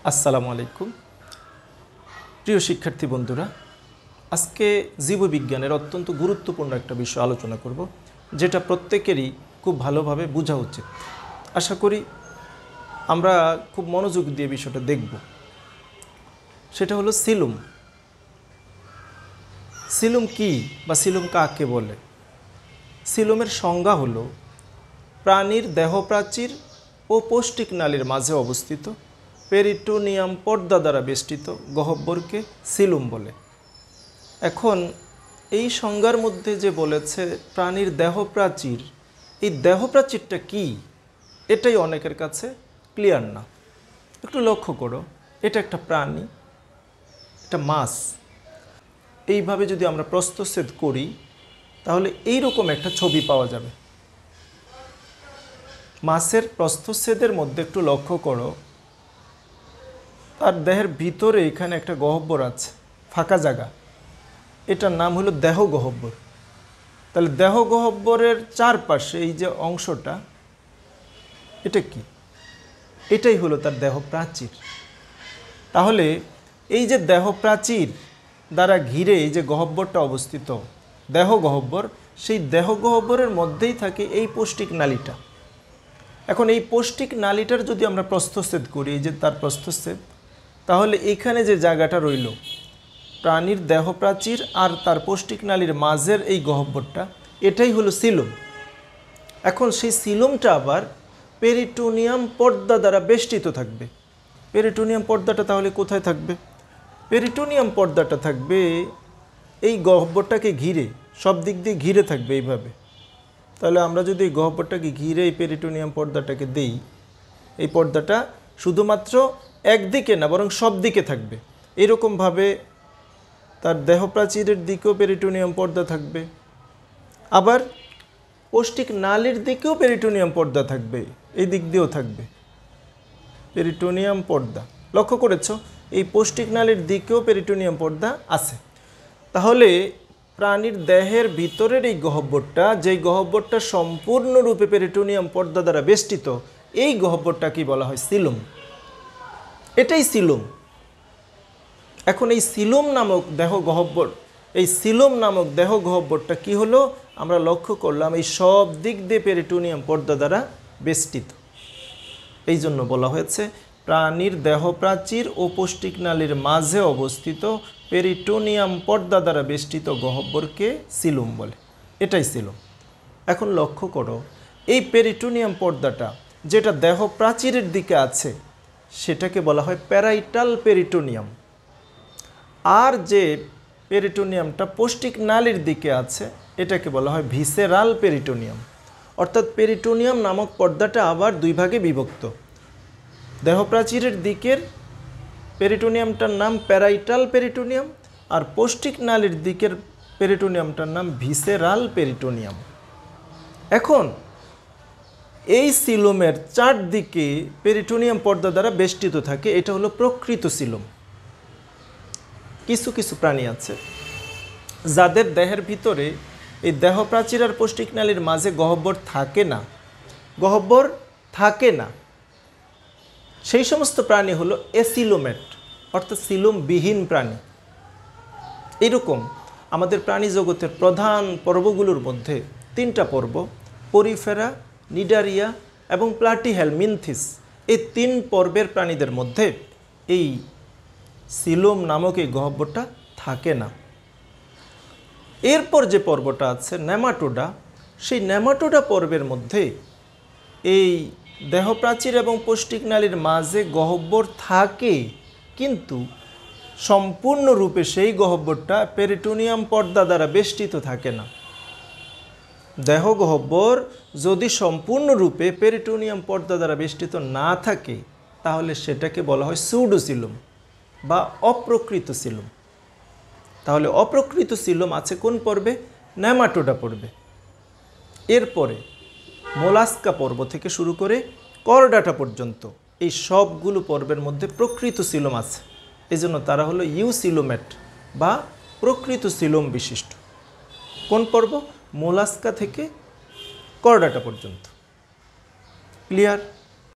আসসালামু আলাইকুম প্রিয় শিক্ষার্থী বন্ধুরা, আজকে জীববিজ্ঞানের অত্যন্ত গুরুত্বপূর্ণ একটা বিষয় আলোচনা করব, যেটা প্রত্যেকেরই খুব ভালোভাবে বোঝা উচিত। আশা করি আমরা খুব মনোযোগ দিয়ে বিষয়টা দেখব। সেটা হলো সিলুম। সিলুম কি বা সিলুম কাকে বলে? সিলুমের সংজ্ঞা হলো প্রাণীর দেহপ্রাচীর ও পৌষ্টিক নালীর মাঝে অবস্থিত পেরিটোনিয়াম পর্দা দ্বারা বেষ্টিত গহ্বরকে সিলুম বলে। এখন এই সংজ্ঞার মধ্যে যে বলেছে প্রাণীর দেহপ্রাচীর, এই দেহপ্রাচীরটা কি এটাই অনেকের কাছে ক্লিয়ার না। একটু লক্ষ্য করো, এটা একটা প্রাণী, এটা মাছ। এইভাবে যদি আমরা প্রস্থচ্ছেদ করি তাহলে এইরকম একটা ছবি পাওয়া যাবে। মাছের প্রস্থচ্ছেদের মধ্যে একটু লক্ষ্য করো, তার দেহের ভিতরে এখানে একটা গহ্বর আছে, ফাঁকা জায়গা, এটার নাম হলো দেহ গহ্বর। তাহলে দেহ গহ্বরের চারপাশে এই যে অংশটা, এটা কি? এটাই হলো তার দেহ প্রাচীর। তাহলে এই যে দেহ প্রাচীর দ্বারা ঘিরে এই যে গহ্বরটা অবস্থিত, দেহ গহ্বর, সেই দেহ গহ্বরের মধ্যেই থাকে এই পৌষ্টিক নালীটা। এখন এই পৌষ্টিক নালীটার যদি আমরা প্রস্থচ্ছেদ করি, এই যে তার প্রস্থচ্ছেদ, তাহলে এখানে যে জায়গাটা রইল প্রাণীর দেহপ্রাচীর আর তার পৌষ্টিক নালীর মাঝের এই গহ্বরটা, এটাই হলো সিলুম। এখন সেই সিলুমটা আবার পেরিটোনিয়াম পর্দা দ্বারা বেষ্টিত থাকবে। পেরিটোনিয়াম পর্দাটা তাহলে কোথায় থাকবে? পেরিটোনিয়াম পর্দাটা থাকবে এই গহ্বরটাকে ঘিরে, সব দিক দিয়ে ঘিরে থাকবে এইভাবে। তাহলে আমরা যদি এই গহ্বরটাকে ঘিরে এই পেরিটোনিয়াম পর্দাটাকে দেই, এই পর্দাটা শুধুমাত্র একদিকে না বরং সব দিকে থাকবে। এরকমভাবে তার দেহপ্রাচীরের দিকেও পেরিটোনিয়াম পর্দা থাকবে, আবার পৌষ্টিক নালীর দিকেও পেরিটোনিয়াম পর্দা থাকবে, এই দিক দিয়েও থাকবে পেরিটোনিয়াম পর্দা। লক্ষ্য করেছ, এই পৌষ্টিক নালীর দিকেও পেরিটোনিয়াম পর্দা আছে। তাহলে প্রাণীর দেহের ভিতরের এই গহ্বরটা, যেই গহ্বরটা সম্পূর্ণরূপে পেরিটোনিয়াম পর্দা দ্বারা বেষ্টিত, এই গহ্বরটা কি বলা হয়? সিলুম। এটাই সিলুম। এখন এই সিলুম নামক দেহ গহ্বর, এই সিলুম নামক দেহ গহ্বরটা কি হলো? আমরা লক্ষ্য করলাম এই সব দিক দিয়ে পেরিটোনিয়াম পর্দা দ্বারা বেষ্টিত। এই জন্য বলা হয়েছে প্রাণীর দেহপ্রাচীর ও পৌষ্টিক নালীর মাঝে অবস্থিত পেরিটোনিয়াম পর্দা দ্বারা বেষ্টিত গহ্বরকে সিলুম বলে। এটাই সিলুম। এখন লক্ষ্য করো, এই পেরিটোনিয়াম পর্দাটা যেটা দেহপ্রাচীরের দিকে আছে সেটাকে বলা হয় প্যারাইটাল পেরিটোনিয়াম, আর যে পেরিটোনিয়ামটা পৌষ্টিক নালীর দিকে আছে এটাকে বলা হয় ভিসেরাল পেরিটোনিয়াম। অর্থাৎ পেরিটোনিয়াম নামক পর্দাটা আবার দুই ভাগে বিভক্ত। দেহপ্রাচীরের দিকের পেরিটোনিয়ামটার নাম প্যারাইটাল পেরিটোনিয়াম, আর পৌষ্টিক নালীর দিকের পেরিটোনিয়ামটার নাম ভিসেরাল পেরিটোনিয়াম। এখন এই সিলুমের চারদিকে পেরিটোনিয়াম পর্দা দ্বারা বেষ্টিত থাকে, এটা হলো প্রকৃত সিলুম। কিছু কিছু প্রাণী আছে যাদের দেহের ভিতরে এই দেহপ্রাচীর আর পৌষ্টিক নালীর মাঝে গহ্বর থাকে না, সেই সমস্ত প্রাণী হলো এসিলোমেট, অর্থাৎ সিলুমবিহীন প্রাণী। এরকম আমাদের প্রাণী জগতের প্রধান পর্বগুলোর মধ্যে তিনটা পর্ব, পরিফেরা, নিডারিয়া এবং প্লাটিহেলমিনথিস, এই তিন পর্বের প্রাণীদের মধ্যে এই সিলুম নামক এই গহ্বরটা থাকে না। এরপর যে পর্বটা আছে নেমাটোডা, সেই নেমাটোডা পর্বের মধ্যে এই দেহপ্রাচীর এবং পৌষ্টিক নালীর মাঝে গহ্বর থাকে, কিন্তু সম্পূর্ণরূপে সেই গহ্বরটা পেরিটোনিয়াম পর্দা দ্বারা বেষ্টিত থাকে না। দেহ গহ্বর যদি সম্পূর্ণরূপে পেরিটোনিয়াম পর্দা দ্বারা বেষ্টিত না থাকে তাহলে সেটাকে বলা হয় সিউডোসিলুম বা অপ্রকৃত সিলুম। তাহলে অপ্রকৃত সিলুম আছে কোন পর্বে? নেমাটোডা পর্বে। এরপরে মোলাস্কা পর্ব থেকে শুরু করে করডাটা পর্যন্ত এই সবগুলো পর্বের মধ্যে প্রকৃত সিলুম আছে। এই জন্য তারা হলো ইউসিলোমেট বা প্রকৃত সিলুম বিশিষ্ট। কোন পর্ব? মোলাস্কা থেকে করডাটা পর্যন্ত। ক্লিয়ার?